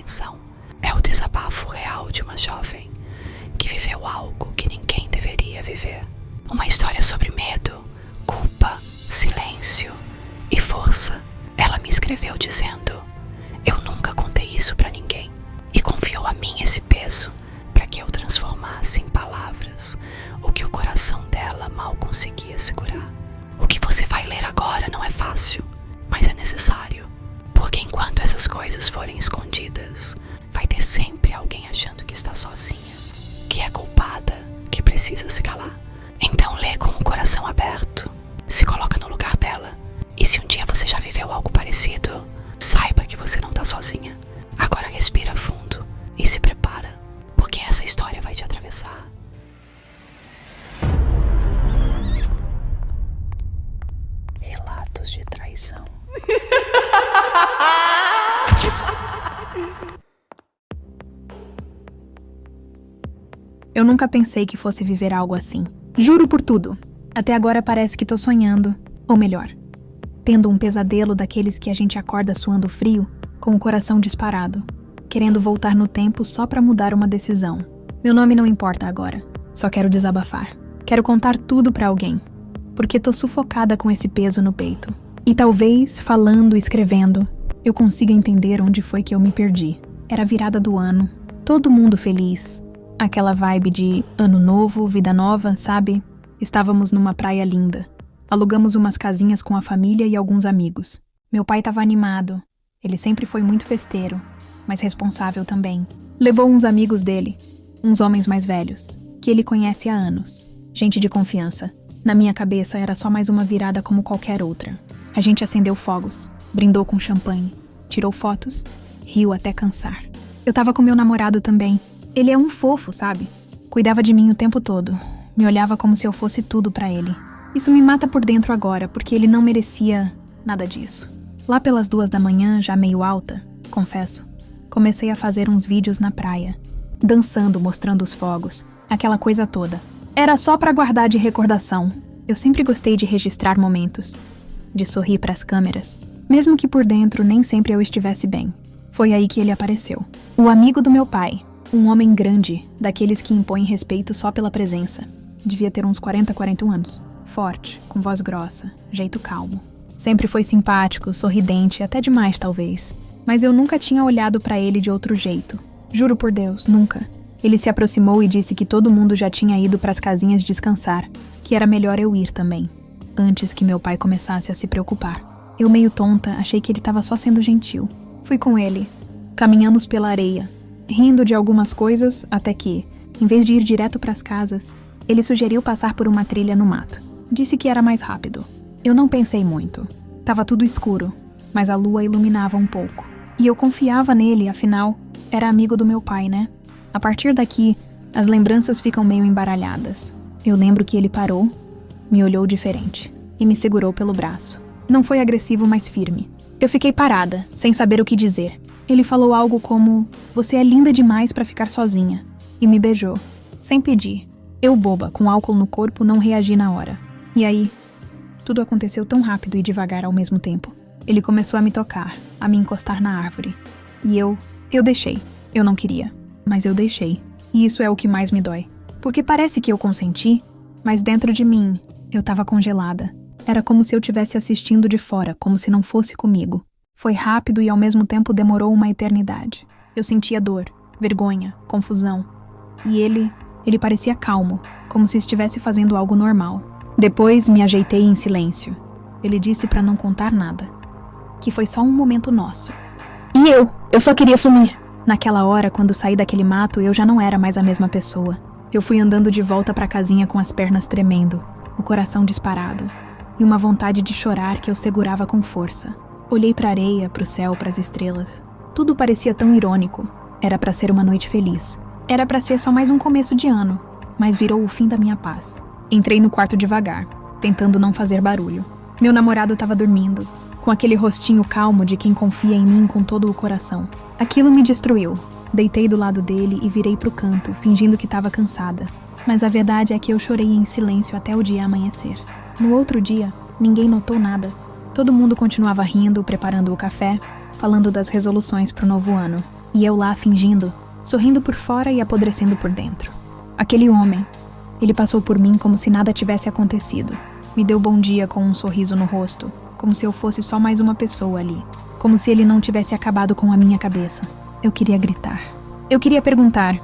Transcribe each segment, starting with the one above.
atenção. É o desabafo real de uma jovem que viveu algo que ninguém deveria viver. Uma história sobre medo, culpa, silêncio e força. Ela me escreveu dizendo: eu nunca contei isso pra ninguém, e confiou a mim esse peso para que eu transformasse em palavras o que o coração dela mal conseguia segurar. O que você vai ler agora não é fácil, mas é necessário, porque enquanto essas coisas forem escondidas, vai ter sempre alguém achando que está sozinha, que é culpada, que precisa se calar. Então lê com o coração aberto, se coloca no lugar dela, e se um dia você já viveu algo parecido, saiba que você não está sozinha. Agora respira fundo e se prepara, porque essa história vai te atravessar. Relatos de traição. Eu nunca pensei que fosse viver algo assim. Juro por tudo. Até agora parece que tô sonhando. Ou melhor, tendo um pesadelo daqueles que a gente acorda suando frio, com o coração disparado, querendo voltar no tempo só pra mudar uma decisão. Meu nome não importa agora. Só quero desabafar. Quero contar tudo pra alguém. Porque tô sufocada com esse peso no peito. E talvez, falando e escrevendo, eu consiga entender onde foi que eu me perdi. Era a virada do ano. Todo mundo feliz. Aquela vibe de ano novo, vida nova, sabe? Estávamos numa praia linda. Alugamos umas casinhas com a família e alguns amigos. Meu pai estava animado. Ele sempre foi muito festeiro, mas responsável também. Levou uns amigos dele, uns homens mais velhos, que ele conhece há anos. Gente de confiança. Na minha cabeça era só mais uma virada como qualquer outra. A gente acendeu fogos, brindou com champanhe, tirou fotos, riu até cansar. Eu tava com meu namorado também. Ele é um fofo, sabe? Cuidava de mim o tempo todo. Me olhava como se eu fosse tudo pra ele. Isso me mata por dentro agora, porque ele não merecia nada disso. Lá pelas 2 da manhã, já meio alta, confesso, comecei a fazer uns vídeos na praia. Dançando, mostrando os fogos, aquela coisa toda. Era só pra guardar de recordação. Eu sempre gostei de registrar momentos. De sorrir pras câmeras. Mesmo que por dentro nem sempre eu estivesse bem. Foi aí que ele apareceu. O amigo do meu pai. Um homem grande, daqueles que impõem respeito só pela presença. Devia ter uns 40, 41 anos. Forte, com voz grossa, jeito calmo. Sempre foi simpático, sorridente, até demais talvez. Mas eu nunca tinha olhado pra ele de outro jeito. Juro por Deus, nunca. Ele se aproximou e disse que todo mundo já tinha ido pras casinhas descansar, que era melhor eu ir também, antes que meu pai começasse a se preocupar. Eu, meio tonta, achei que ele tava só sendo gentil. Fui com ele. Caminhamos pela areia, rindo de algumas coisas, até que, em vez de ir direto pras casas, ele sugeriu passar por uma trilha no mato. Disse que era mais rápido. Eu não pensei muito. Tava tudo escuro, mas a lua iluminava um pouco. E eu confiava nele, afinal, era amigo do meu pai, né? A partir daqui, as lembranças ficam meio embaralhadas. Eu lembro que ele parou, me olhou diferente e me segurou pelo braço. Não foi agressivo, mas firme. Eu fiquei parada, sem saber o que dizer. Ele falou algo como: "Você é linda demais pra ficar sozinha", e me beijou, sem pedir. Eu, boba, com álcool no corpo, não reagi na hora. E aí, tudo aconteceu tão rápido e devagar ao mesmo tempo. Ele começou a me tocar, a me encostar na árvore. E eu deixei. Eu não queria, mas eu deixei. E isso é o que mais me dói. Porque parece que eu consenti, mas dentro de mim, eu tava congelada. Era como se eu estivesse assistindo de fora, como se não fosse comigo. Foi rápido e ao mesmo tempo demorou uma eternidade. Eu sentia dor, vergonha, confusão. E ele parecia calmo, como se estivesse fazendo algo normal. Depois me ajeitei em silêncio. Ele disse pra não contar nada. Que foi só um momento nosso. E eu só queria sumir. Naquela hora, quando saí daquele mato, eu já não era mais a mesma pessoa. Eu fui andando de volta pra casinha com as pernas tremendo, o coração disparado, e uma vontade de chorar que eu segurava com força. Olhei pra areia, pro céu, pras estrelas. Tudo parecia tão irônico. Era pra ser uma noite feliz. Era pra ser só mais um começo de ano, mas virou o fim da minha paz. Entrei no quarto devagar, tentando não fazer barulho. Meu namorado estava dormindo, com aquele rostinho calmo de quem confia em mim com todo o coração. Aquilo me destruiu. Deitei do lado dele e virei pro canto, fingindo que estava cansada. Mas a verdade é que eu chorei em silêncio até o dia amanhecer. No outro dia, ninguém notou nada. Todo mundo continuava rindo, preparando o café, falando das resoluções pro novo ano. E eu lá fingindo, sorrindo por fora e apodrecendo por dentro. Aquele homem, ele passou por mim como se nada tivesse acontecido. Me deu bom dia com um sorriso no rosto, como se eu fosse só mais uma pessoa ali. Como se ele não tivesse acabado com a minha cabeça. Eu queria gritar. Eu queria perguntar,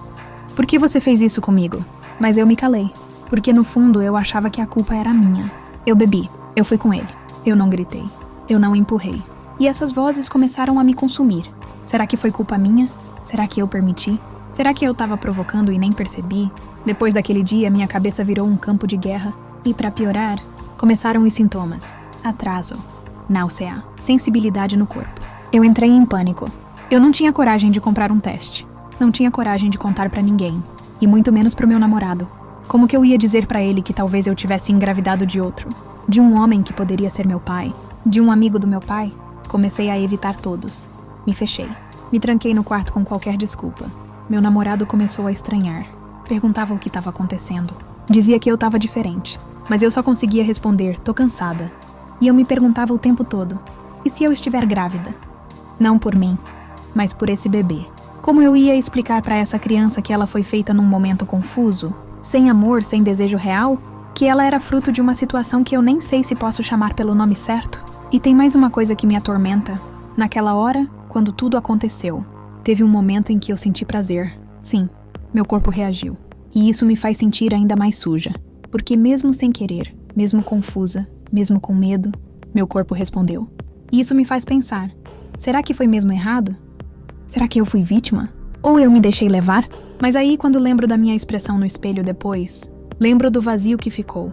por que você fez isso comigo? Mas eu me calei, porque no fundo eu achava que a culpa era minha. Eu bebi, eu fui com ele. Eu não gritei, eu não empurrei. E essas vozes começaram a me consumir. Será que foi culpa minha? Será que eu permiti? Será que eu estava provocando e nem percebi? Depois daquele dia, minha cabeça virou um campo de guerra. E para piorar, começaram os sintomas. Atraso, náusea, sensibilidade no corpo. Eu entrei em pânico. Eu não tinha coragem de comprar um teste. Não tinha coragem de contar pra ninguém. E muito menos pro meu namorado. Como que eu ia dizer pra ele que talvez eu tivesse engravidado de outro? De um homem que poderia ser meu pai? De um amigo do meu pai? Comecei a evitar todos. Me fechei. Me tranquei no quarto com qualquer desculpa. Meu namorado começou a estranhar. Perguntava o que estava acontecendo. Dizia que eu estava diferente. Mas eu só conseguia responder, tô cansada. E eu me perguntava o tempo todo, e se eu estiver grávida? Não por mim, mas por esse bebê. Como eu ia explicar para essa criança que ela foi feita num momento confuso, sem amor, sem desejo real, que ela era fruto de uma situação que eu nem sei se posso chamar pelo nome certo? E tem mais uma coisa que me atormenta. Naquela hora, quando tudo aconteceu, teve um momento em que eu senti prazer. Sim, meu corpo reagiu. E isso me faz sentir ainda mais suja. Porque mesmo sem querer, mesmo confusa, mesmo com medo, meu corpo respondeu. E isso me faz pensar, será que foi mesmo errado? Será que eu fui vítima? Ou eu me deixei levar? Mas aí, quando lembro da minha expressão no espelho depois, lembro do vazio que ficou.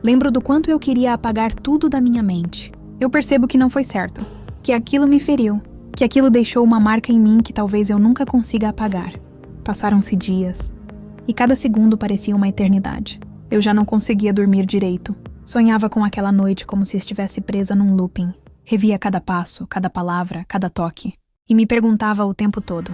Lembro do quanto eu queria apagar tudo da minha mente. Eu percebo que não foi certo, que aquilo me feriu, que aquilo deixou uma marca em mim que talvez eu nunca consiga apagar. Passaram-se dias, e cada segundo parecia uma eternidade. Eu já não conseguia dormir direito. Sonhava com aquela noite como se estivesse presa num looping. Revia cada passo, cada palavra, cada toque. E me perguntava o tempo todo,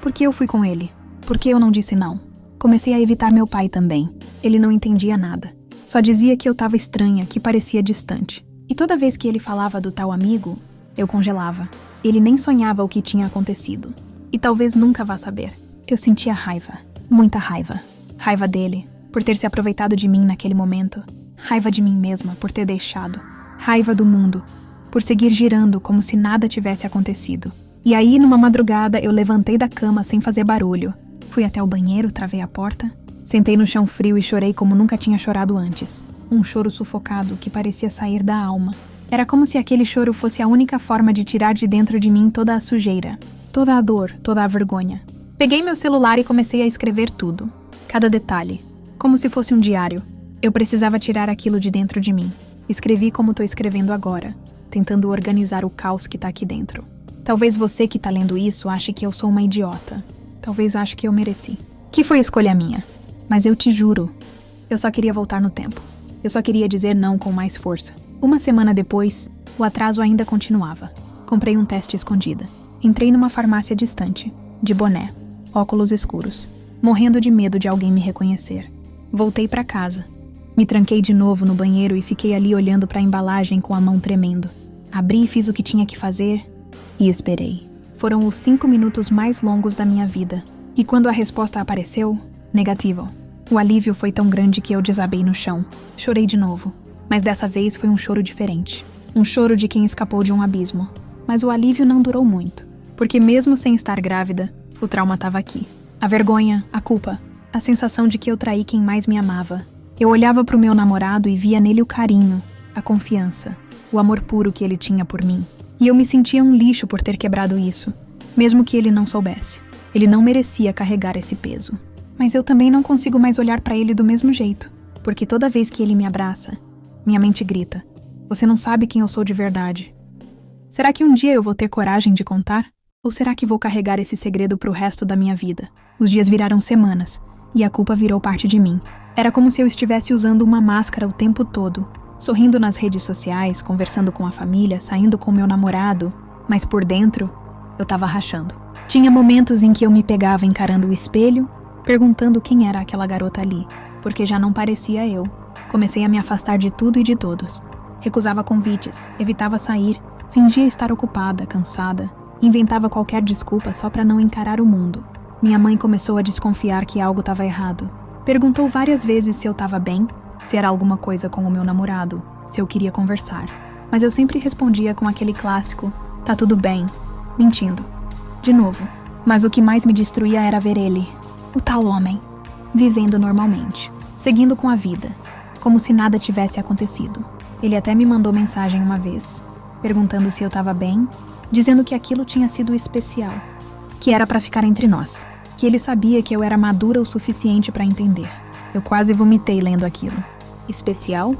por que eu fui com ele? Por que eu não disse não? Comecei a evitar meu pai também. Ele não entendia nada. Só dizia que eu estava estranha, que parecia distante. E toda vez que ele falava do tal amigo, eu congelava. Ele nem sonhava o que tinha acontecido. E talvez nunca vá saber. Eu sentia raiva. Muita raiva. Raiva dele, por ter se aproveitado de mim naquele momento. Raiva de mim mesma, por ter deixado. Raiva do mundo, por seguir girando como se nada tivesse acontecido. E aí, numa madrugada, eu levantei da cama sem fazer barulho. Fui até o banheiro, travei a porta. Sentei no chão frio e chorei como nunca tinha chorado antes. Um choro sufocado que parecia sair da alma. Era como se aquele choro fosse a única forma de tirar de dentro de mim toda a sujeira, toda a dor, toda a vergonha. Peguei meu celular e comecei a escrever tudo. Cada detalhe. Como se fosse um diário. Eu precisava tirar aquilo de dentro de mim. Escrevi como tô escrevendo agora, tentando organizar o caos que tá aqui dentro. Talvez você que tá lendo isso ache que eu sou uma idiota. Talvez ache que eu mereci. Que foi escolha minha. Mas eu te juro, eu só queria voltar no tempo. Eu só queria dizer não com mais força. Uma semana depois, o atraso ainda continuava. Comprei um teste escondida. Entrei numa farmácia distante, de boné, óculos escuros, morrendo de medo de alguém me reconhecer. Voltei pra casa. Me tranquei de novo no banheiro e fiquei ali olhando pra embalagem com a mão tremendo. Abri e fiz o que tinha que fazer e esperei. Foram os 5 minutos mais longos da minha vida. E quando a resposta apareceu, negativo. O alívio foi tão grande que eu desabei no chão. Chorei de novo. Mas dessa vez foi um choro diferente. Um choro de quem escapou de um abismo. Mas o alívio não durou muito. Porque mesmo sem estar grávida, o trauma estava aqui. A vergonha, a culpa, a sensação de que eu traí quem mais me amava. Eu olhava pro meu namorado e via nele o carinho, a confiança, o amor puro que ele tinha por mim. E eu me sentia um lixo por ter quebrado isso, mesmo que ele não soubesse. Ele não merecia carregar esse peso. Mas eu também não consigo mais olhar pra ele do mesmo jeito, porque toda vez que ele me abraça, minha mente grita, você não sabe quem eu sou de verdade. Será que um dia eu vou ter coragem de contar? Ou será que vou carregar esse segredo pro resto da minha vida? Os dias viraram semanas, e a culpa virou parte de mim. Era como se eu estivesse usando uma máscara o tempo todo, sorrindo nas redes sociais, conversando com a família, saindo com meu namorado, mas por dentro, eu tava rachando. Tinha momentos em que eu me pegava encarando o espelho, perguntando quem era aquela garota ali, porque já não parecia eu. Comecei a me afastar de tudo e de todos. Recusava convites, evitava sair, fingia estar ocupada, cansada, Inventava qualquer desculpa só para não encarar o mundo. Minha mãe começou a desconfiar que algo estava errado. Perguntou várias vezes se eu estava bem, se era alguma coisa com o meu namorado, se eu queria conversar. Mas eu sempre respondia com aquele clássico, tá tudo bem, mentindo. De novo. Mas o que mais me destruía era ver ele, o tal homem, vivendo normalmente, seguindo com a vida, como se nada tivesse acontecido. Ele até me mandou mensagem uma vez, perguntando se eu estava bem, dizendo que aquilo tinha sido especial, que era para ficar entre nós, que ele sabia que eu era madura o suficiente para entender. Eu quase vomitei lendo aquilo. Especial?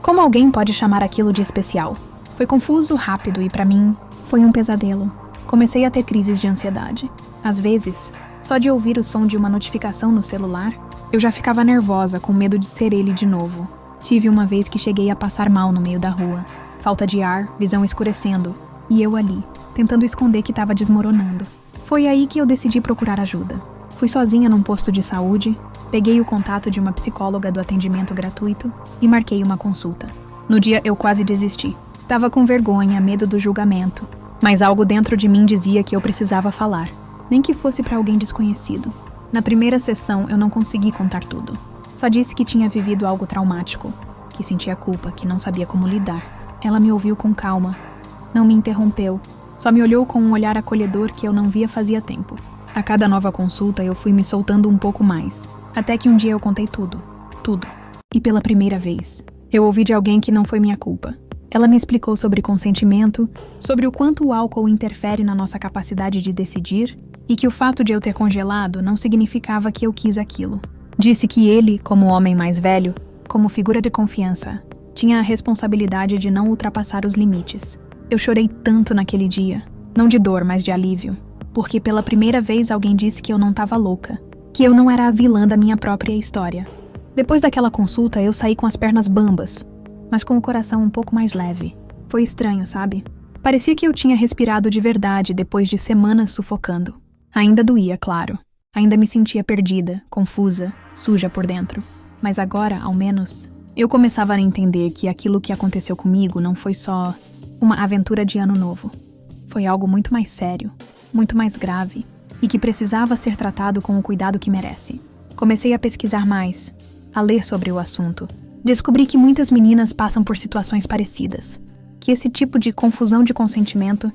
Como alguém pode chamar aquilo de especial? Foi confuso, rápido e para mim foi um pesadelo. Comecei a ter crises de ansiedade. Às vezes, só de ouvir o som de uma notificação no celular, eu já ficava nervosa, com medo de ser ele de novo. Tive uma vez que cheguei a passar mal no meio da rua. Falta de ar, visão escurecendo, e eu ali, tentando esconder que estava desmoronando. Foi aí que eu decidi procurar ajuda. Fui sozinha num posto de saúde, peguei o contato de uma psicóloga do atendimento gratuito e marquei uma consulta. No dia eu quase desisti. Tava com vergonha, medo do julgamento, mas algo dentro de mim dizia que eu precisava falar, nem que fosse para alguém desconhecido. Na primeira sessão eu não consegui contar tudo. Só disse que tinha vivido algo traumático, que sentia culpa, que não sabia como lidar. Ela me ouviu com calma, não me interrompeu, só me olhou com um olhar acolhedor que eu não via fazia tempo. A cada nova consulta eu fui me soltando um pouco mais, até que um dia eu contei tudo. E pela primeira vez, eu ouvi de alguém que não foi minha culpa. Ela me explicou sobre consentimento, sobre o quanto o álcool interfere na nossa capacidade de decidir e que o fato de eu ter congelado não significava que eu quis aquilo. Disse que ele, como homem mais velho, como figura de confiança, tinha a responsabilidade de não ultrapassar os limites. Eu chorei tanto naquele dia, não de dor, mas de alívio, porque pela primeira vez alguém disse que eu não estava louca, que eu não era a vilã da minha própria história. Depois daquela consulta, eu saí com as pernas bambas, mas com o coração um pouco mais leve. Foi estranho, sabe? Parecia que eu tinha respirado de verdade depois de semanas sufocando. Ainda doía, claro. Ainda me sentia perdida, confusa, suja por dentro. Mas agora, ao menos, eu começava a entender que aquilo que aconteceu comigo não foi só uma aventura de ano novo. Foi algo muito mais sério, muito mais grave, e que precisava ser tratado com o cuidado que merece. Comecei a pesquisar mais, a ler sobre o assunto. Descobri que muitas meninas passam por situações parecidas, que esse tipo de confusão de consentimento,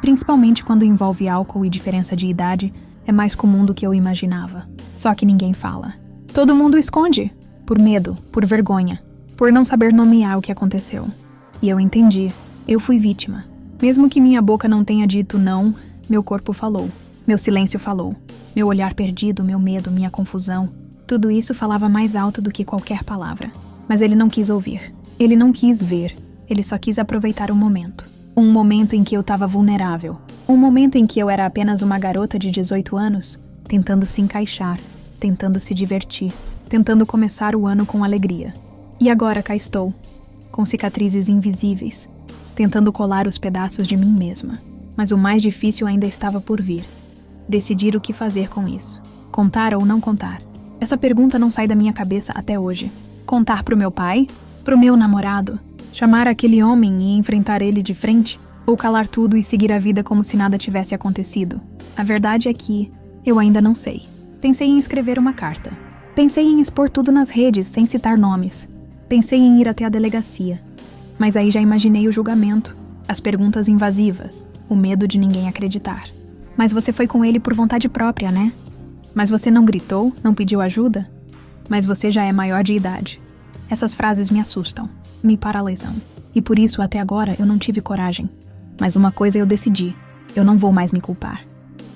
principalmente quando envolve álcool e diferença de idade, é mais comum do que eu imaginava. Só que ninguém fala. Todo mundo esconde, por medo, por vergonha, por não saber nomear o que aconteceu. E eu entendi, eu fui vítima. Mesmo que minha boca não tenha dito não, meu corpo falou, meu silêncio falou, meu olhar perdido, meu medo, minha confusão, tudo isso falava mais alto do que qualquer palavra. Mas ele não quis ouvir, ele não quis ver, ele só quis aproveitar o momento. Um momento em que eu estava vulnerável, um momento em que eu era apenas uma garota de 18 anos, tentando se encaixar, tentando se divertir, tentando começar o ano com alegria. E agora cá estou, com cicatrizes invisíveis, tentando colar os pedaços de mim mesma. Mas o mais difícil ainda estava por vir. Decidir o que fazer com isso. Contar ou não contar? Essa pergunta não sai da minha cabeça até hoje. Contar pro meu pai? Pro meu namorado? Chamar aquele homem e enfrentar ele de frente? Ou calar tudo e seguir a vida como se nada tivesse acontecido? A verdade é que eu ainda não sei. Pensei em escrever uma carta. Pensei em expor tudo nas redes, sem citar nomes. Pensei em ir até a delegacia. Mas aí já imaginei o julgamento, as perguntas invasivas, o medo de ninguém acreditar. Mas você foi com ele por vontade própria, né? Mas você não gritou, não pediu ajuda? Mas você já é maior de idade. Essas frases me assustam, me paralisam. E por isso, até agora, eu não tive coragem. Mas uma coisa eu decidi, eu não vou mais me culpar.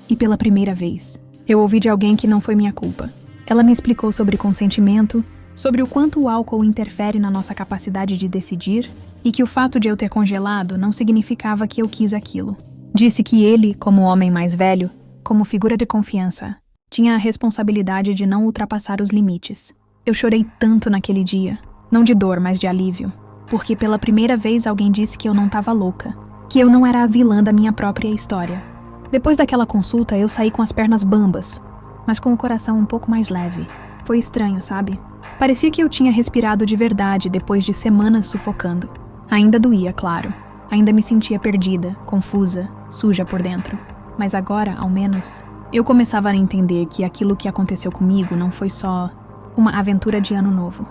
E pela primeira vez, eu ouvi de alguém que não foi minha culpa. Ela me explicou sobre consentimento, sobre o quanto o álcool interfere na nossa capacidade de decidir e que o fato de eu ter congelado não significava que eu quis aquilo. Disse que ele, como homem mais velho, como figura de confiança, tinha a responsabilidade de não ultrapassar os limites. Eu chorei tanto naquele dia, não de dor, mas de alívio, porque pela primeira vez alguém disse que eu não estava louca, que eu não era a vilã da minha própria história. Depois daquela consulta, eu saí com as pernas bambas, mas com o coração um pouco mais leve. Foi estranho, sabe? Parecia que eu tinha respirado de verdade depois de semanas sufocando. Ainda doía, claro. Ainda me sentia perdida, confusa, suja por dentro. Mas agora, ao menos, eu começava a entender que aquilo que aconteceu comigo não foi só uma aventura de ano novo.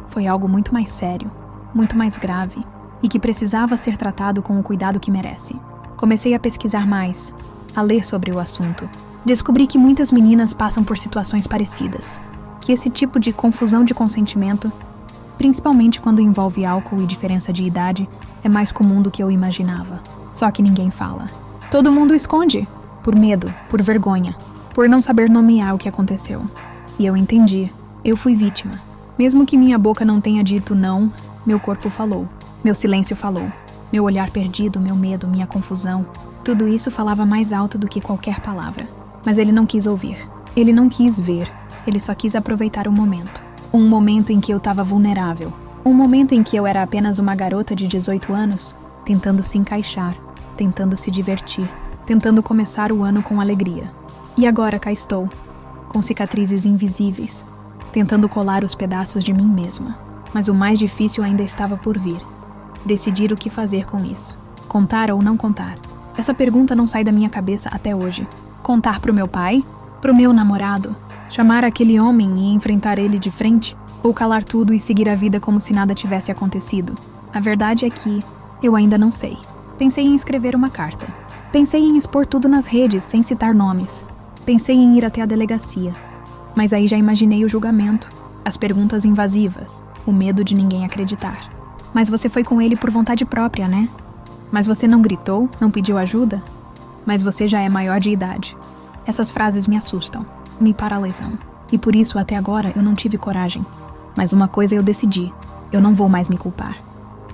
Foi algo muito mais sério, muito mais grave, e que precisava ser tratado com o cuidado que merece. Comecei a pesquisar mais, a ler sobre o assunto. Descobri que muitas meninas passam por situações parecidas, que esse tipo de confusão de consentimento, principalmente quando envolve álcool e diferença de idade, é mais comum do que eu imaginava. Só que ninguém fala. Todo mundo esconde, por medo, por vergonha, por não saber nomear o que aconteceu. E eu entendi, eu fui vítima. Mesmo que minha boca não tenha dito não, meu corpo falou, meu silêncio falou, meu olhar perdido, meu medo, minha confusão, tudo isso falava mais alto do que qualquer palavra. Mas ele não quis ouvir, ele não quis ver, ele só quis aproveitar o momento. Um momento em que eu estava vulnerável, um momento em que eu era apenas uma garota de 18 anos, tentando se encaixar, tentando se divertir, tentando começar o ano com alegria. E agora cá estou, com cicatrizes invisíveis, tentando colar os pedaços de mim mesma. Mas o mais difícil ainda estava por vir. Decidir o que fazer com isso. Contar ou não contar? Essa pergunta não sai da minha cabeça até hoje. Contar pro meu pai? Pro meu namorado? Chamar aquele homem e enfrentar ele de frente? Ou calar tudo e seguir a vida como se nada tivesse acontecido? A verdade é que eu ainda não sei. Pensei em escrever uma carta. Pensei em expor tudo nas redes, sem citar nomes. Pensei em ir até a delegacia. Mas aí já imaginei o julgamento, as perguntas invasivas, o medo de ninguém acreditar. Mas você foi com ele por vontade própria, né? Mas você não gritou, não pediu ajuda? Mas você já é maior de idade. Essas frases me assustam, me paralisam. E por isso, até agora, eu não tive coragem. Mas uma coisa eu decidi, eu não vou mais me culpar.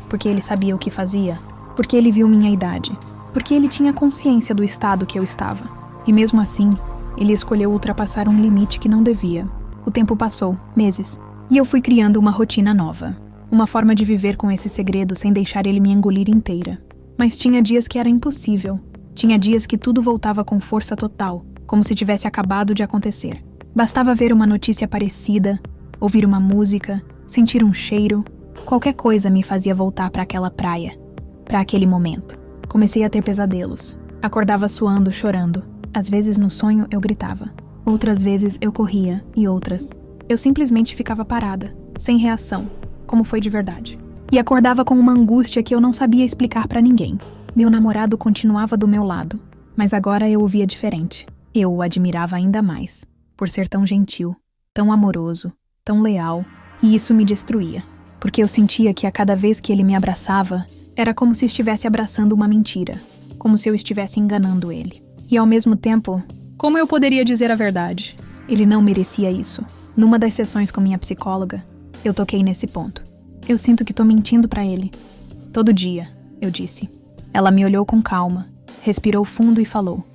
Porque ele sabia o que fazia, porque ele viu minha idade, porque ele tinha consciência do estado que eu estava. E mesmo assim, ele escolheu ultrapassar um limite que não devia. O tempo passou, meses, e eu fui criando uma rotina nova. Uma forma de viver com esse segredo sem deixar ele me engolir inteira. Mas tinha dias que era impossível. Tinha dias que tudo voltava com força total, como se tivesse acabado de acontecer. Bastava ver uma notícia parecida, ouvir uma música, sentir um cheiro. Qualquer coisa me fazia voltar para aquela praia, para aquele momento. Comecei a ter pesadelos. Acordava suando, chorando. Às vezes no sonho eu gritava. Outras vezes eu corria e outras eu simplesmente ficava parada, sem reação, como foi de verdade. E acordava com uma angústia que eu não sabia explicar para ninguém. Meu namorado continuava do meu lado, mas agora eu o via diferente. Eu o admirava ainda mais, por ser tão gentil, tão amoroso, tão leal, e isso me destruía, porque eu sentia que a cada vez que ele me abraçava, era como se estivesse abraçando uma mentira, como se eu estivesse enganando ele. E ao mesmo tempo, como eu poderia dizer a verdade? Ele não merecia isso. Numa das sessões com minha psicóloga, eu toquei nesse ponto. Eu sinto que tô mentindo pra ele. Todo dia, eu disse. Ela me olhou com calma, respirou fundo e falou: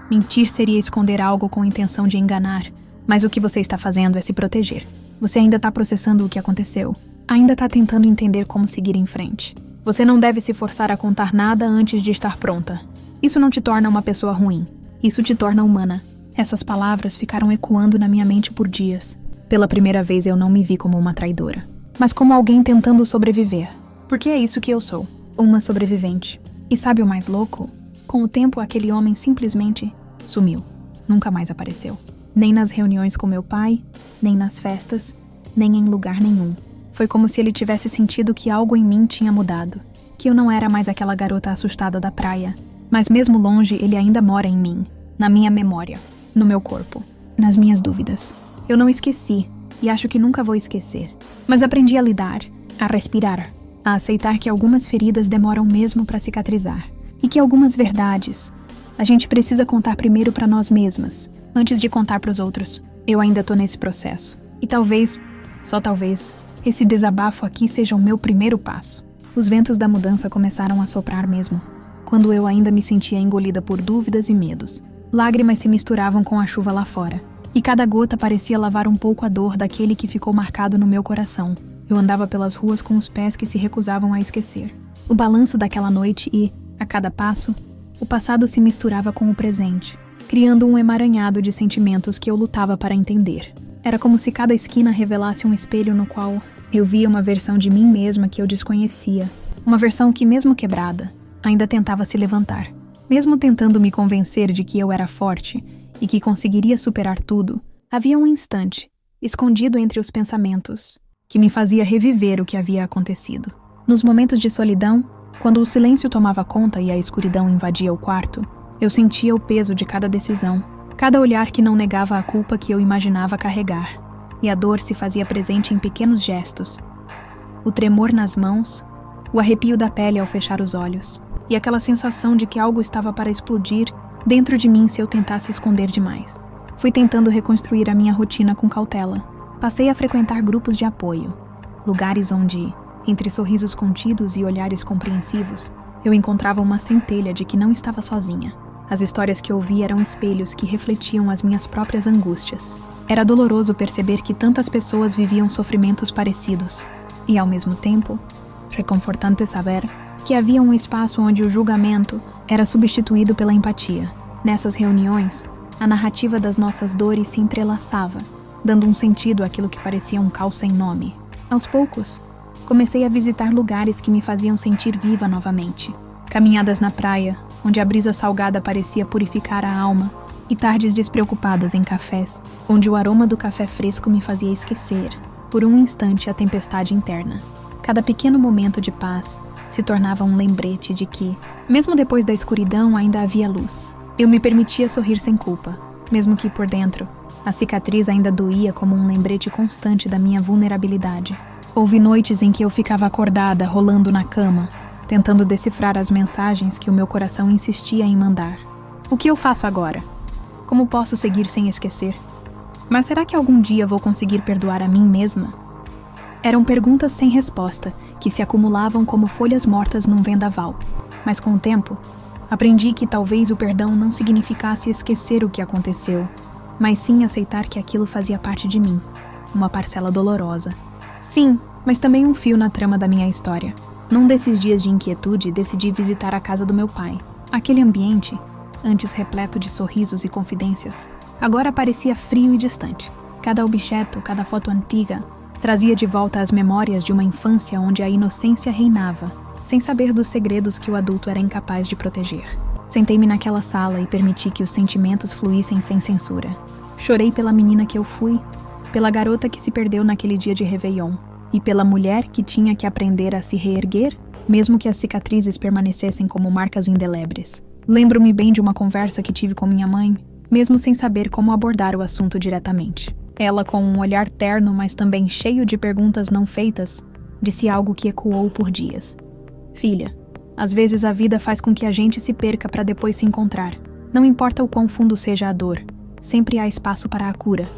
mentir seria esconder algo com a intenção de enganar, mas o que você está fazendo é se proteger. Você ainda tá processando o que aconteceu. Ainda tá tentando entender como seguir em frente. Você não deve se forçar a contar nada antes de estar pronta. Isso não te torna uma pessoa ruim. Isso te torna humana. Essas palavras ficaram ecoando na minha mente por dias. Pela primeira vez eu não me vi como uma traidora, mas como alguém tentando sobreviver. Porque é isso que eu sou, uma sobrevivente. E sabe o mais louco? Com o tempo aquele homem simplesmente sumiu. Nunca mais apareceu. Nem nas reuniões com meu pai, nem nas festas, nem em lugar nenhum. Foi como se ele tivesse sentido que algo em mim tinha mudado. Que eu não era mais aquela garota assustada da praia. Mas mesmo longe, ele ainda mora em mim. Na minha memória. No meu corpo. Nas minhas dúvidas. Eu não esqueci. E acho que nunca vou esquecer. Mas aprendi a lidar. A respirar. A aceitar que algumas feridas demoram mesmo para cicatrizar. E que algumas verdades a gente precisa contar primeiro para nós mesmas, antes de contar para os outros. Eu ainda tô nesse processo. E talvez, só talvez, esse desabafo aqui seja o meu primeiro passo. Os ventos da mudança começaram a soprar mesmo, quando eu ainda me sentia engolida por dúvidas e medos. Lágrimas se misturavam com a chuva lá fora, e cada gota parecia lavar um pouco a dor daquele que ficou marcado no meu coração. Eu andava pelas ruas com os pés que se recusavam a esquecer. O balanço daquela noite e, a cada passo, o passado se misturava com o presente, criando um emaranhado de sentimentos que eu lutava para entender. Era como se cada esquina revelasse um espelho no qual eu via uma versão de mim mesma que eu desconhecia. Uma versão que, mesmo quebrada, ainda tentava se levantar. Mesmo tentando me convencer de que eu era forte e que conseguiria superar tudo, havia um instante, escondido entre os pensamentos, que me fazia reviver o que havia acontecido. Nos momentos de solidão, quando o silêncio tomava conta e a escuridão invadia o quarto, eu sentia o peso de cada decisão, cada olhar que não negava a culpa que eu imaginava carregar, e a dor se fazia presente em pequenos gestos. O tremor nas mãos, o arrepio da pele ao fechar os olhos, e aquela sensação de que algo estava para explodir dentro de mim se eu tentasse esconder demais. Fui tentando reconstruir a minha rotina com cautela. Passei a frequentar grupos de apoio, lugares onde, entre sorrisos contidos e olhares compreensivos, eu encontrava uma centelha de que não estava sozinha. As histórias que ouvi eram espelhos que refletiam as minhas próprias angústias. Era doloroso perceber que tantas pessoas viviam sofrimentos parecidos. E, ao mesmo tempo, reconfortante saber que havia um espaço onde o julgamento era substituído pela empatia. Nessas reuniões, a narrativa das nossas dores se entrelaçava, dando um sentido àquilo que parecia um caos sem nome. Aos poucos, comecei a visitar lugares que me faziam sentir viva novamente. Caminhadas na praia, onde a brisa salgada parecia purificar a alma, e tardes despreocupadas em cafés, onde o aroma do café fresco me fazia esquecer, por um instante, a tempestade interna. Cada pequeno momento de paz se tornava um lembrete de que, mesmo depois da escuridão, ainda havia luz. Eu me permitia sorrir sem culpa, mesmo que por dentro, a cicatriz ainda doía como um lembrete constante da minha vulnerabilidade. Houve noites em que eu ficava acordada, rolando na cama, tentando decifrar as mensagens que o meu coração insistia em mandar. O que eu faço agora? Como posso seguir sem esquecer? Mas será que algum dia vou conseguir perdoar a mim mesma? Eram perguntas sem resposta, que se acumulavam como folhas mortas num vendaval. Mas com o tempo, aprendi que talvez o perdão não significasse esquecer o que aconteceu, mas sim aceitar que aquilo fazia parte de mim, uma parcela dolorosa. Sim, mas também um fio na trama da minha história. Num desses dias de inquietude, decidi visitar a casa do meu pai. Aquele ambiente, antes repleto de sorrisos e confidências, agora parecia frio e distante. Cada objeto, cada foto antiga, trazia de volta as memórias de uma infância onde a inocência reinava, sem saber dos segredos que o adulto era incapaz de proteger. Sentei-me naquela sala e permiti que os sentimentos fluíssem sem censura. Chorei pela menina que eu fui, pela garota que se perdeu naquele dia de Réveillon, e pela mulher que tinha que aprender a se reerguer, mesmo que as cicatrizes permanecessem como marcas indelebres. Lembro-me bem de uma conversa que tive com minha mãe, mesmo sem saber como abordar o assunto diretamente. Ela, com um olhar terno, mas também cheio de perguntas não feitas, disse algo que ecoou por dias. Filha, às vezes a vida faz com que a gente se perca para depois se encontrar. Não importa o quão fundo seja a dor, sempre há espaço para a cura,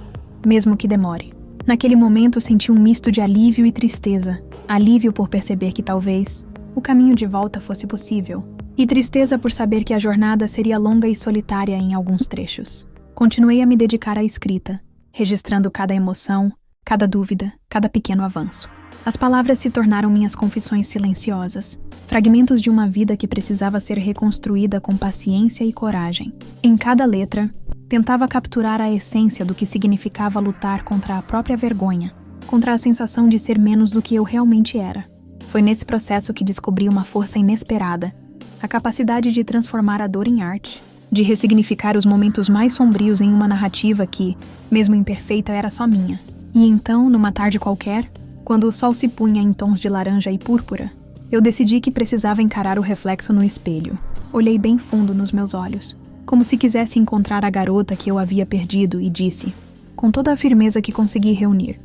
mesmo que demore. Naquele momento senti um misto de alívio e tristeza. Alívio por perceber que talvez o caminho de volta fosse possível, e tristeza por saber que a jornada seria longa e solitária em alguns trechos. Continuei a me dedicar à escrita, registrando cada emoção, cada dúvida, cada pequeno avanço. As palavras se tornaram minhas confissões silenciosas, fragmentos de uma vida que precisava ser reconstruída com paciência e coragem. Em cada letra, tentava capturar a essência do que significava lutar contra a própria vergonha, contra a sensação de ser menos do que eu realmente era. Foi nesse processo que descobri uma força inesperada, a capacidade de transformar a dor em arte, de ressignificar os momentos mais sombrios em uma narrativa que, mesmo imperfeita, era só minha. E então, numa tarde qualquer, quando o sol se punha em tons de laranja e púrpura, eu decidi que precisava encarar o reflexo no espelho. Olhei bem fundo nos meus olhos, como se quisesse encontrar a garota que eu havia perdido, e disse, com toda a firmeza que consegui reunir: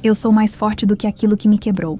eu sou mais forte do que aquilo que me quebrou.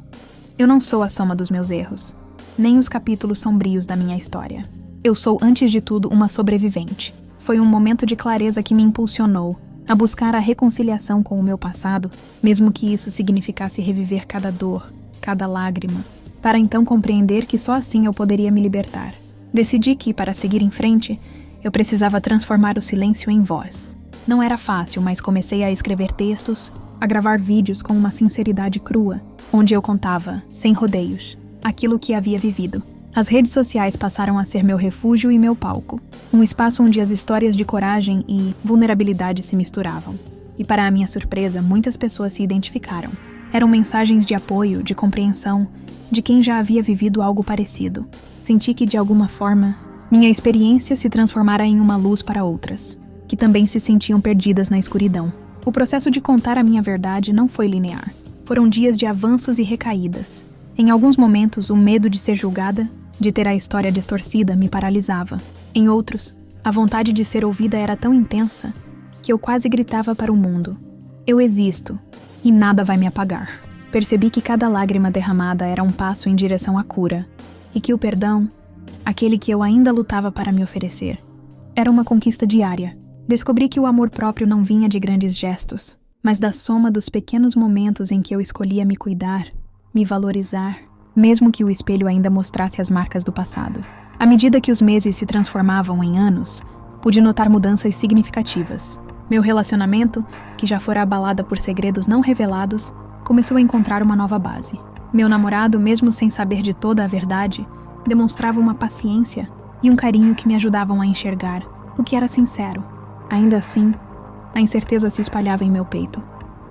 Eu não sou a soma dos meus erros, nem os capítulos sombrios da minha história. Eu sou, antes de tudo, uma sobrevivente. Foi um momento de clareza que me impulsionou a buscar a reconciliação com o meu passado, mesmo que isso significasse reviver cada dor, cada lágrima, para então compreender que só assim eu poderia me libertar. Decidi que, para seguir em frente, eu precisava transformar o silêncio em voz. Não era fácil, mas comecei a escrever textos, a gravar vídeos com uma sinceridade crua, onde eu contava, sem rodeios, aquilo que havia vivido. As redes sociais passaram a ser meu refúgio e meu palco, um espaço onde as histórias de coragem e vulnerabilidade se misturavam. E para a minha surpresa, muitas pessoas se identificaram. Eram mensagens de apoio, de compreensão, de quem já havia vivido algo parecido. Senti que, de alguma forma, Minha experiência se transformara em uma luz para outras, que também se sentiam perdidas na escuridão. O processo de contar a minha verdade não foi linear. Foram dias de avanços e recaídas. Em alguns momentos, o medo de ser julgada, de ter a história distorcida, me paralisava. Em outros, a vontade de ser ouvida era tão intensa que eu quase gritava para o mundo: eu existo, e nada vai me apagar. Percebi que cada lágrima derramada era um passo em direção à cura, e que o perdão, aquele que eu ainda lutava para me oferecer, era uma conquista diária. Descobri que o amor próprio não vinha de grandes gestos, mas da soma dos pequenos momentos em que eu escolhia me cuidar, me valorizar, mesmo que o espelho ainda mostrasse as marcas do passado. À medida que os meses se transformavam em anos, pude notar mudanças significativas. Meu relacionamento, que já fora abalado por segredos não revelados, começou a encontrar uma nova base. Meu namorado, mesmo sem saber de toda a verdade, demonstrava uma paciência e um carinho que me ajudavam a enxergar o que era sincero. Ainda assim, a incerteza se espalhava em meu peito.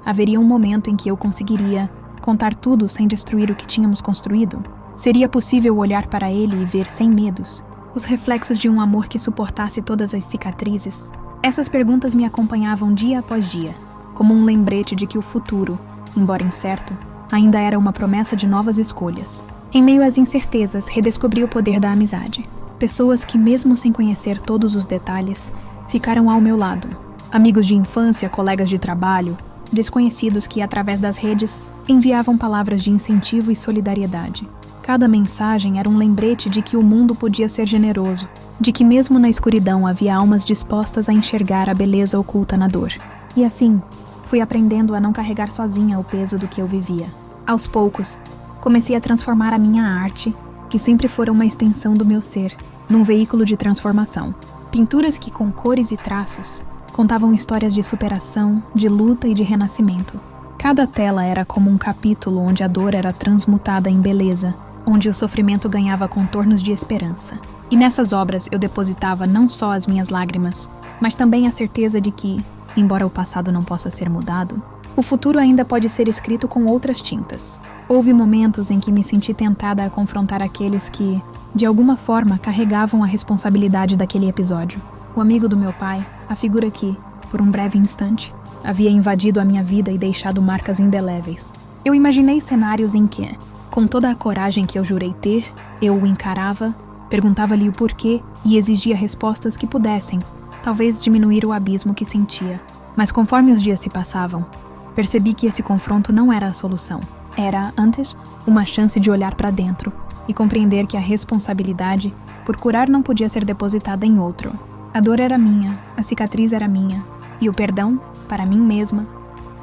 Haveria um momento em que eu conseguiria contar tudo sem destruir o que tínhamos construído? Seria possível olhar para ele e ver sem medos os reflexos de um amor que suportasse todas as cicatrizes? Essas perguntas me acompanhavam dia após dia, como um lembrete de que o futuro, embora incerto, ainda era uma promessa de novas escolhas. Em meio às incertezas, redescobri o poder da amizade. Pessoas que, mesmo sem conhecer todos os detalhes, ficaram ao meu lado. Amigos de infância, colegas de trabalho, desconhecidos que, através das redes, enviavam palavras de incentivo e solidariedade. Cada mensagem era um lembrete de que o mundo podia ser generoso, de que mesmo na escuridão havia almas dispostas a enxergar a beleza oculta na dor. E assim, fui aprendendo a não carregar sozinha o peso do que eu vivia. Aos poucos, comecei a transformar a minha arte, que sempre fora uma extensão do meu ser, num veículo de transformação. Pinturas que, com cores e traços, contavam histórias de superação, de luta e de renascimento. Cada tela era como um capítulo onde a dor era transmutada em beleza, onde o sofrimento ganhava contornos de esperança. E nessas obras eu depositava não só as minhas lágrimas, mas também a certeza de que, embora o passado não possa ser mudado, o futuro ainda pode ser escrito com outras tintas. Houve momentos em que me senti tentada a confrontar aqueles que, de alguma forma, carregavam a responsabilidade daquele episódio. O amigo do meu pai, a figura que, por um breve instante, havia invadido a minha vida e deixado marcas indeléveis. Eu imaginei cenários em que, com toda a coragem que eu jurei ter, eu o encarava, perguntava-lhe o porquê e exigia respostas que pudessem, talvez, diminuir o abismo que sentia. Mas conforme os dias se passavam, percebi que esse confronto não era a solução. Era, antes, uma chance de olhar para dentro e compreender que a responsabilidade por curar não podia ser depositada em outro. A dor era minha, a cicatriz era minha, e o perdão, para mim mesma,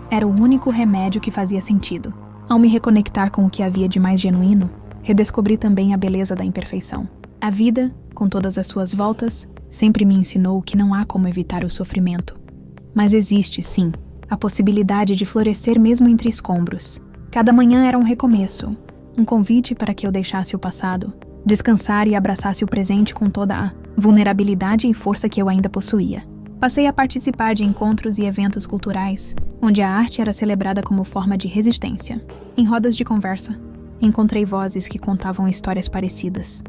era o único remédio que fazia sentido. Ao me reconectar com o que havia de mais genuíno, redescobri também a beleza da imperfeição. A vida, com todas as suas voltas, sempre me ensinou que não há como evitar o sofrimento. Mas existe, sim, a possibilidade de florescer mesmo entre escombros. Cada manhã era um recomeço, um convite para que eu deixasse o passado, descansar e abraçasse o presente com toda a vulnerabilidade e força que eu ainda possuía. Passei a participar de encontros e eventos culturais, onde a arte era celebrada como forma de resistência. Em rodas de conversa, encontrei vozes que contavam histórias parecidas.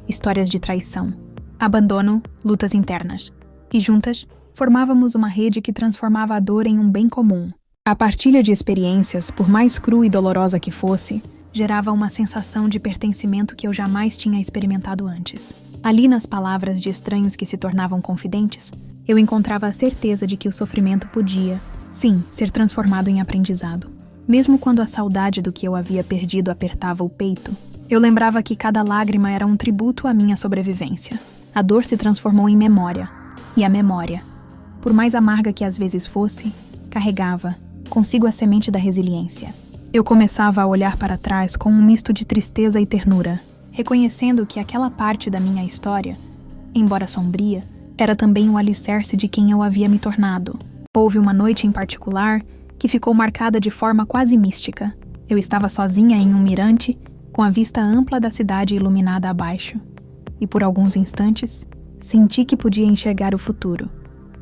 Histórias de traição, abandono, lutas internas. E juntas, formávamos uma rede que transformava a dor em um bem comum. A partilha de experiências, por mais crua e dolorosa que fosse, gerava uma sensação de pertencimento que eu jamais tinha experimentado antes. Ali, nas palavras de estranhos que se tornavam confidentes, eu encontrava a certeza de que o sofrimento podia, sim, ser transformado em aprendizado. Mesmo quando a saudade do que eu havia perdido apertava o peito, eu lembrava que cada lágrima era um tributo à minha sobrevivência. A dor se transformou em memória, e a memória, por mais amarga que às vezes fosse, carregava consigo a semente da resiliência. Eu começava a olhar para trás com um misto de tristeza e ternura, reconhecendo que aquela parte da minha história, embora sombria, era também o alicerce de quem eu havia me tornado. Houve uma noite em particular que ficou marcada de forma quase mística. Eu estava sozinha em um mirante, com a vista ampla da cidade iluminada abaixo, e por alguns instantes, senti que podia enxergar o futuro,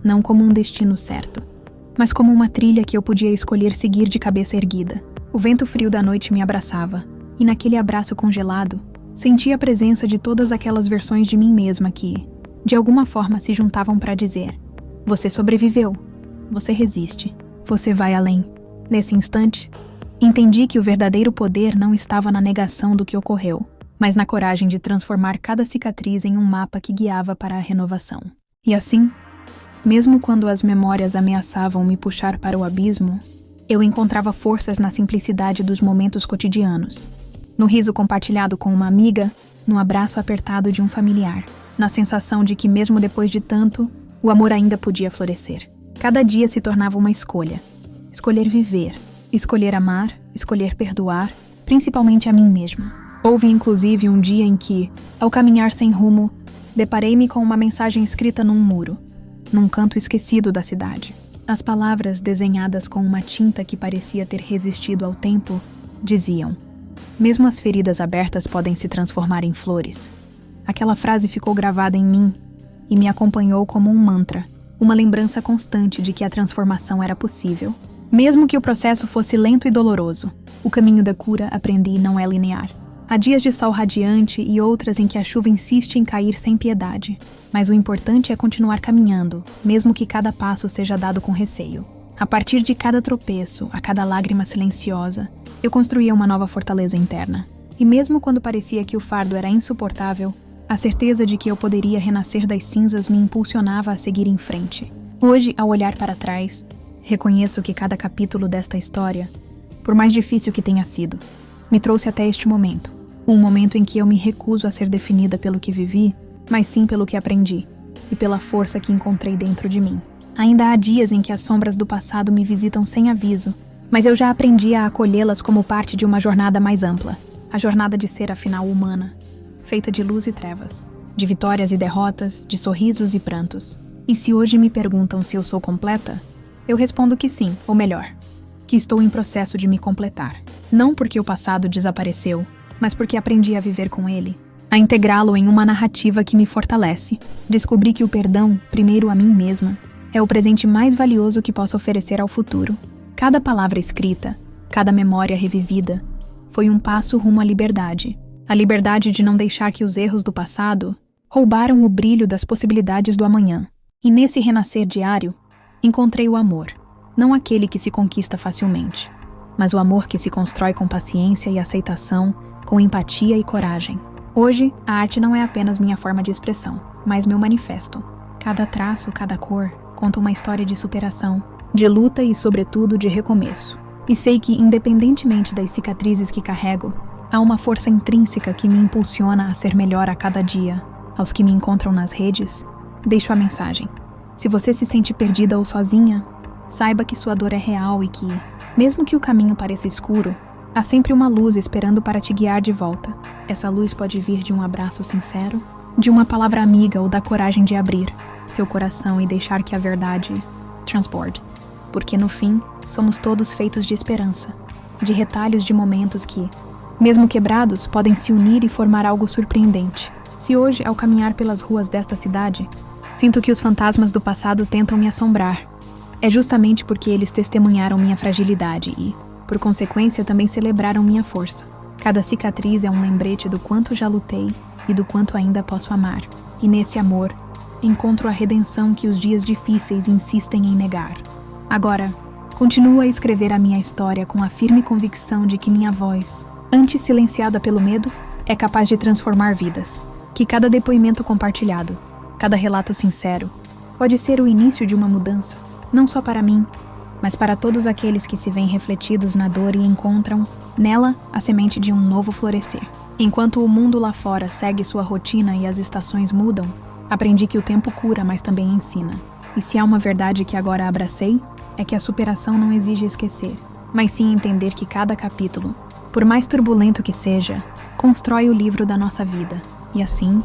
não como um destino certo, mas como uma trilha que eu podia escolher seguir de cabeça erguida. O vento frio da noite me abraçava, e naquele abraço congelado, Senti a presença de todas aquelas versões de mim mesma que, de alguma forma, se juntavam para dizer: você sobreviveu, você resiste, você vai além. Nesse instante, entendi que o verdadeiro poder não estava na negação do que ocorreu, mas na coragem de transformar cada cicatriz em um mapa que guiava para a renovação. E assim, mesmo quando as memórias ameaçavam me puxar para o abismo, eu encontrava forças na simplicidade dos momentos cotidianos, no riso compartilhado com uma amiga, no abraço apertado de um familiar, na sensação de que mesmo depois de tanto, o amor ainda podia florescer. Cada dia se tornava uma escolha. Escolher viver, escolher amar, escolher perdoar, principalmente a mim mesma. Houve inclusive um dia em que, ao caminhar sem rumo, deparei-me com uma mensagem escrita num muro, num canto esquecido da cidade. As palavras, desenhadas com uma tinta que parecia ter resistido ao tempo, diziam: mesmo as feridas abertas podem se transformar em flores. Aquela frase ficou gravada em mim e me acompanhou como um mantra, uma lembrança constante de que a transformação era possível. Mesmo que o processo fosse lento e doloroso, o caminho da cura, aprendi, não é linear. Há dias de sol radiante e outras em que a chuva insiste em cair sem piedade. Mas o importante é continuar caminhando, mesmo que cada passo seja dado com receio. A partir de cada tropeço, a cada lágrima silenciosa, eu construía uma nova fortaleza interna. E mesmo quando parecia que o fardo era insuportável, a certeza de que eu poderia renascer das cinzas me impulsionava a seguir em frente. Hoje, ao olhar para trás, reconheço que cada capítulo desta história, por mais difícil que tenha sido, me trouxe até este momento. Um momento em que eu me recuso a ser definida pelo que vivi, mas sim pelo que aprendi e pela força que encontrei dentro de mim. Ainda há dias em que as sombras do passado me visitam sem aviso, mas eu já aprendi a acolhê-las como parte de uma jornada mais ampla. A jornada de ser, afinal, humana, feita de luz e trevas, de vitórias e derrotas, de sorrisos e prantos. E se hoje me perguntam se eu sou completa, eu respondo que sim, ou melhor, que estou em processo de me completar. Não porque o passado desapareceu, mas porque aprendi a viver com ele, a integrá-lo em uma narrativa que me fortalece. Descobri que o perdão, primeiro a mim mesma, é o presente mais valioso que posso oferecer ao futuro. Cada palavra escrita, cada memória revivida, foi um passo rumo à liberdade. A liberdade de não deixar que os erros do passado roubaram o brilho das possibilidades do amanhã. E nesse renascer diário, encontrei o amor. Não aquele que se conquista facilmente, mas o amor que se constrói com paciência e aceitação, com empatia e coragem. Hoje, a arte não é apenas minha forma de expressão, mas meu manifesto. Cada traço, cada cor, conta uma história de superação, de luta e, sobretudo, de recomeço. E sei que, independentemente das cicatrizes que carrego, há uma força intrínseca que me impulsiona a ser melhor a cada dia. Aos que me encontram nas redes, deixo a mensagem. Se você se sente perdida ou sozinha, saiba que sua dor é real e que, mesmo que o caminho pareça escuro, há sempre uma luz esperando para te guiar de volta. Essa luz pode vir de um abraço sincero, de uma palavra amiga ou da coragem de abrir seu coração e deixar que a verdade transborde. Porque no fim, somos todos feitos de esperança, de retalhos de momentos que, mesmo quebrados, podem se unir e formar algo surpreendente. Se hoje, ao caminhar pelas ruas desta cidade, sinto que os fantasmas do passado tentam me assombrar, é justamente porque eles testemunharam minha fragilidade e, por consequência, também celebraram minha força. Cada cicatriz é um lembrete do quanto já lutei e do quanto ainda posso amar. E nesse amor, encontro a redenção que os dias difíceis insistem em negar. Agora, continuo a escrever a minha história com a firme convicção de que minha voz, antes silenciada pelo medo, é capaz de transformar vidas. Que cada depoimento compartilhado, cada relato sincero, pode ser o início de uma mudança, não só para mim, mas para todos aqueles que se veem refletidos na dor e encontram, nela, a semente de um novo florescer. Enquanto o mundo lá fora segue sua rotina e as estações mudam, aprendi que o tempo cura, mas também ensina. E se há uma verdade que agora abracei, é que a superação não exige esquecer, mas sim entender que cada capítulo, por mais turbulento que seja, constrói o livro da nossa vida. E assim,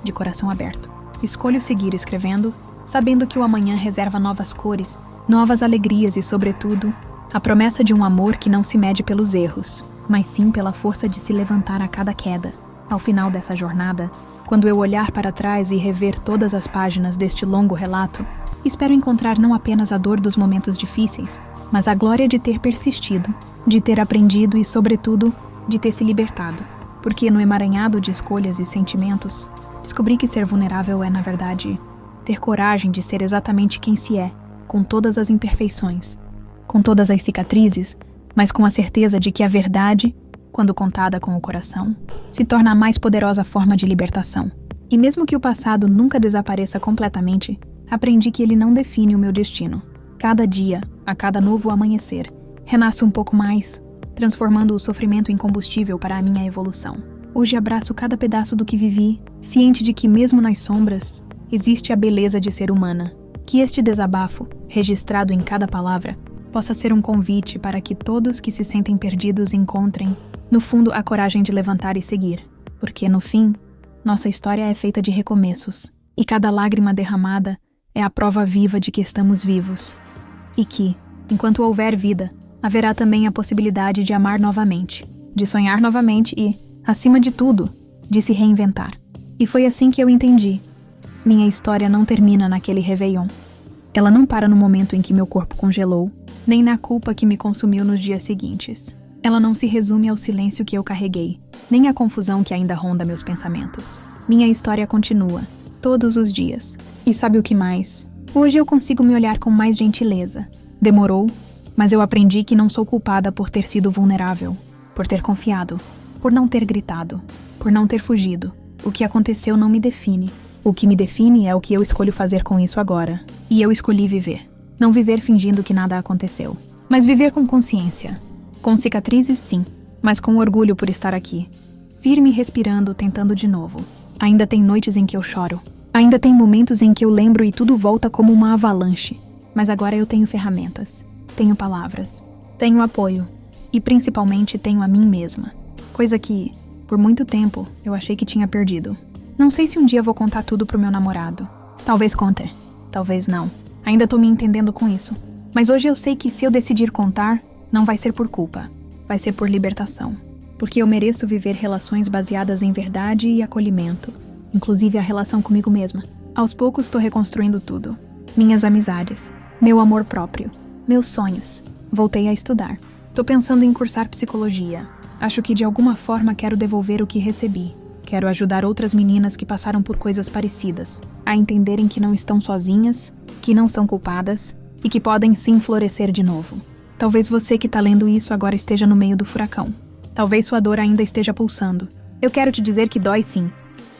de coração aberto, escolho seguir escrevendo, sabendo que o amanhã reserva novas cores, novas alegrias e, sobretudo, a promessa de um amor que não se mede pelos erros, mas sim pela força de se levantar a cada queda. Ao final dessa jornada, quando eu olhar para trás e rever todas as páginas deste longo relato, espero encontrar não apenas a dor dos momentos difíceis, mas a glória de ter persistido, de ter aprendido e, sobretudo, de ter se libertado. Porque no emaranhado de escolhas e sentimentos, descobri que ser vulnerável é, na verdade, ter coragem de ser exatamente quem se é, com todas as imperfeições, com todas as cicatrizes, mas com a certeza de que a verdade, quando contada com o coração, se torna a mais poderosa forma de libertação. E mesmo que o passado nunca desapareça completamente, aprendi que ele não define o meu destino. Cada dia, a cada novo amanhecer, renasço um pouco mais, transformando o sofrimento em combustível para a minha evolução. Hoje abraço cada pedaço do que vivi, ciente de que mesmo nas sombras, existe a beleza de ser humana. Que este desabafo, registrado em cada palavra, possa ser um convite para que todos que se sentem perdidos encontrem, no fundo, a coragem de levantar e seguir. Porque, no fim, nossa história é feita de recomeços, e cada lágrima derramada é a prova viva de que estamos vivos. E que, enquanto houver vida, haverá também a possibilidade de amar novamente, de sonhar novamente e, acima de tudo, de se reinventar. E foi assim que eu entendi. Minha história não termina naquele Réveillon. Ela não para no momento em que meu corpo congelou, nem na culpa que me consumiu nos dias seguintes. Ela não se resume ao silêncio que eu carreguei, nem à confusão que ainda ronda meus pensamentos. Minha história continua, todos os dias. E sabe o que mais? Hoje eu consigo me olhar com mais gentileza. Demorou, mas eu aprendi que não sou culpada por ter sido vulnerável, por ter confiado, por não ter gritado, por não ter fugido. O que aconteceu não me define. O que me define é o que eu escolho fazer com isso agora. E eu escolhi viver. Não viver fingindo que nada aconteceu, mas viver com consciência. Com cicatrizes, sim, mas com orgulho por estar aqui. Firme e respirando, tentando de novo. Ainda tem noites em que eu choro. Ainda tem momentos em que eu lembro e tudo volta como uma avalanche. Mas agora eu tenho ferramentas. Tenho palavras. Tenho apoio. E principalmente tenho a mim mesma. Coisa que, por muito tempo, eu achei que tinha perdido. Não sei se um dia vou contar tudo pro meu namorado. Talvez conte. Talvez não. Ainda tô me entendendo com isso. Mas hoje eu sei que se eu decidir contar, não vai ser por culpa. Vai ser por libertação. Porque eu mereço viver relações baseadas em verdade e acolhimento. Inclusive a relação comigo mesma. Aos poucos tô reconstruindo tudo. Minhas amizades. Meu amor próprio. Meus sonhos. Voltei a estudar. Tô pensando em cursar psicologia. Acho que de alguma forma quero devolver o que recebi. Quero ajudar outras meninas que passaram por coisas parecidas a entenderem que não estão sozinhas, que não são culpadas e que podem sim florescer de novo. Talvez você que está lendo isso agora esteja no meio do furacão. Talvez sua dor ainda esteja pulsando. Eu quero te dizer que dói sim.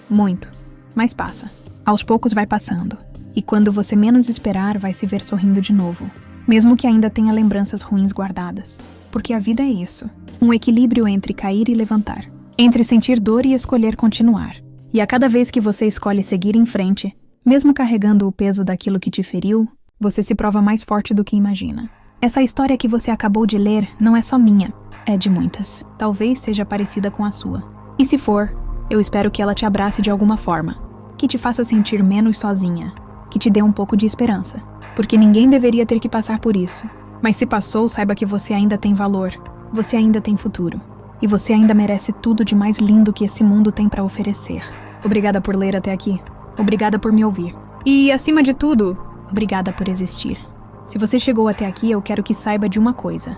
Muito. Mas passa. Aos poucos vai passando. E quando você menos esperar, vai se ver sorrindo de novo. Mesmo que ainda tenha lembranças ruins guardadas. Porque a vida é isso. Um equilíbrio entre cair e levantar. Entre sentir dor e escolher continuar. E a cada vez que você escolhe seguir em frente, mesmo carregando o peso daquilo que te feriu, você se prova mais forte do que imagina. Essa história que você acabou de ler não é só minha, é de muitas. Talvez seja parecida com a sua. E se for, eu espero que ela te abrace de alguma forma, que te faça sentir menos sozinha, que te dê um pouco de esperança. Porque ninguém deveria ter que passar por isso. Mas se passou, saiba que você ainda tem valor, você ainda tem futuro. E você ainda merece tudo de mais lindo que esse mundo tem para oferecer. Obrigada por ler até aqui. Obrigada por me ouvir. E, acima de tudo, obrigada por existir. Se você chegou até aqui, eu quero que saiba de uma coisa.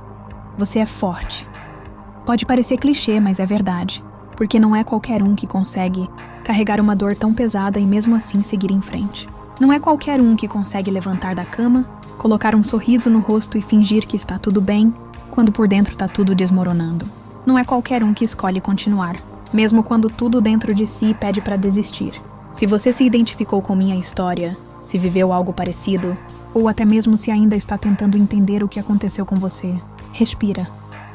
Você é forte. Pode parecer clichê, mas é verdade. Porque não é qualquer um que consegue carregar uma dor tão pesada e mesmo assim seguir em frente. Não é qualquer um que consegue levantar da cama, colocar um sorriso no rosto e fingir que está tudo bem, quando por dentro está tudo desmoronando. Não é qualquer um que escolhe continuar, mesmo quando tudo dentro de si pede para desistir. Se você se identificou com minha história, se viveu algo parecido, ou até mesmo se ainda está tentando entender o que aconteceu com você, respira,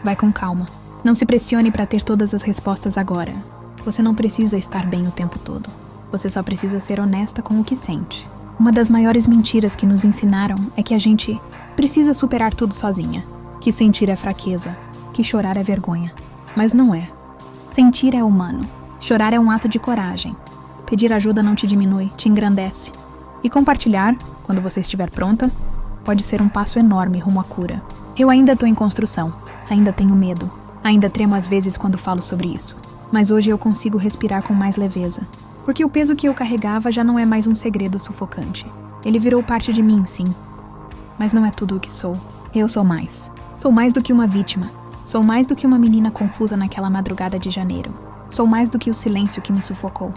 vai com calma. Não se pressione para ter todas as respostas agora. Você não precisa estar bem o tempo todo. Você só precisa ser honesta com o que sente. Uma das maiores mentiras que nos ensinaram é que a gente precisa superar tudo sozinha, que sentir é fraqueza, que chorar é vergonha. Mas não é. Sentir é humano. Chorar é um ato de coragem. Pedir ajuda não te diminui, te engrandece. E compartilhar, quando você estiver pronta, pode ser um passo enorme rumo à cura. Eu ainda estou em construção, ainda tenho medo, ainda tremo às vezes quando falo sobre isso. Mas hoje eu consigo respirar com mais leveza. Porque o peso que eu carregava já não é mais um segredo sufocante. Ele virou parte de mim, sim. Mas não é tudo o que sou. Eu sou mais. Sou mais do que uma vítima. Sou mais do que uma menina confusa naquela madrugada de janeiro. Sou mais do que o silêncio que me sufocou.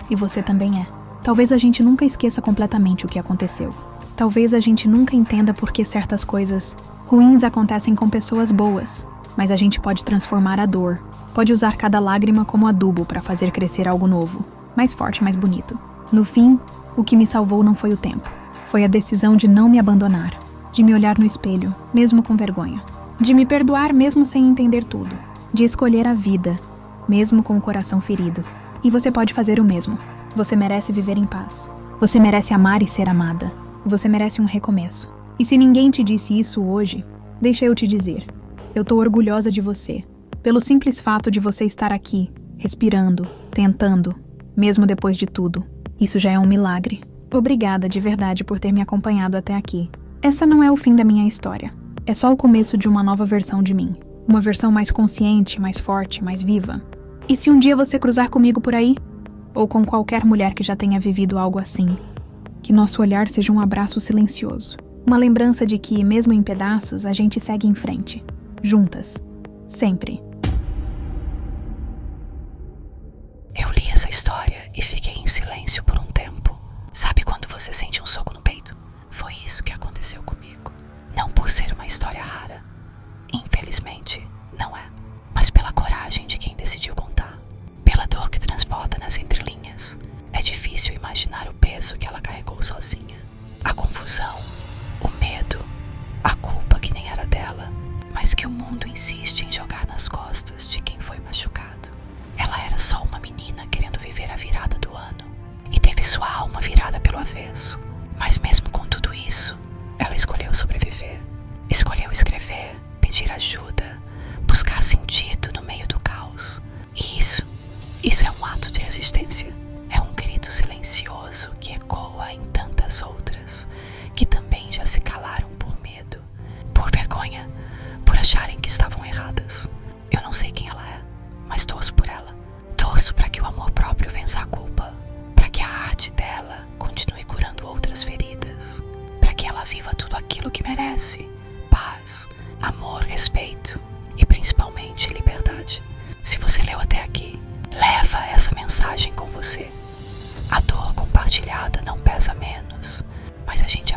E você também é. Talvez a gente nunca esqueça completamente o que aconteceu. Talvez a gente nunca entenda por que certas coisas ruins acontecem com pessoas boas. Mas a gente pode transformar a dor. Pode usar cada lágrima como adubo para fazer crescer algo novo. Mais forte, mais bonito. No fim, o que me salvou não foi o tempo. Foi a decisão de não me abandonar. De me olhar no espelho, mesmo com vergonha. De me perdoar mesmo sem entender tudo. De escolher a vida, mesmo com o coração ferido. E você pode fazer o mesmo. Você merece viver em paz. Você merece amar e ser amada. Você merece um recomeço. E se ninguém te disse isso hoje, deixa eu te dizer. Eu tô orgulhosa de você. Pelo simples fato de você estar aqui, respirando, tentando, mesmo depois de tudo. Isso já é um milagre. Obrigada de verdade por ter me acompanhado até aqui. Essa não é o fim da minha história. É só o começo de uma nova versão de mim. Uma versão mais consciente, mais forte, mais viva. E se um dia você cruzar comigo por aí? Ou com qualquer mulher que já tenha vivido algo assim? Que nosso olhar seja um abraço silencioso. Uma lembrança de que, mesmo em pedaços, a gente segue em frente. Juntas. Sempre. Eu li essa história e fiquei em silêncio por um tempo. Sabe quando você sente um soco no peito? Foi isso que aconteceu comigo. Não por ser uma história rara. Infelizmente, não é. Mas pela coragem de quem decidiu contar. Pela dor que transporta nas entrelinhas. É difícil imaginar o peso que ela carregou sozinha. A confusão, o medo, a culpa que nem era dela, mas que o mundo insiste em jogar nas costas de quem foi machucado. Ela era só uma menina querendo viver a virada do ano e teve sua alma virada pelo avesso. Mas mesmo com tudo isso, ela escolheu sobreviver. Escolheu escrever, pedir ajuda, buscar sentido no meio do caos. E isso é um ato de resistência. É um grito silencioso que ecoa em tantas outras que também já se calaram por medo, por vergonha, por acharem que estavam erradas. Eu não sei quem ela é, mas torço por ela. Torço para que o amor próprio vença a culpa, para que a arte dela continue curando outras feridas, para que ela viva tudo aquilo que merece: paz, amor, respeito e principalmente liberdade. Se você leu até aqui, leva essa mensagem com você. A dor compartilhada não pesa menos, mas a gente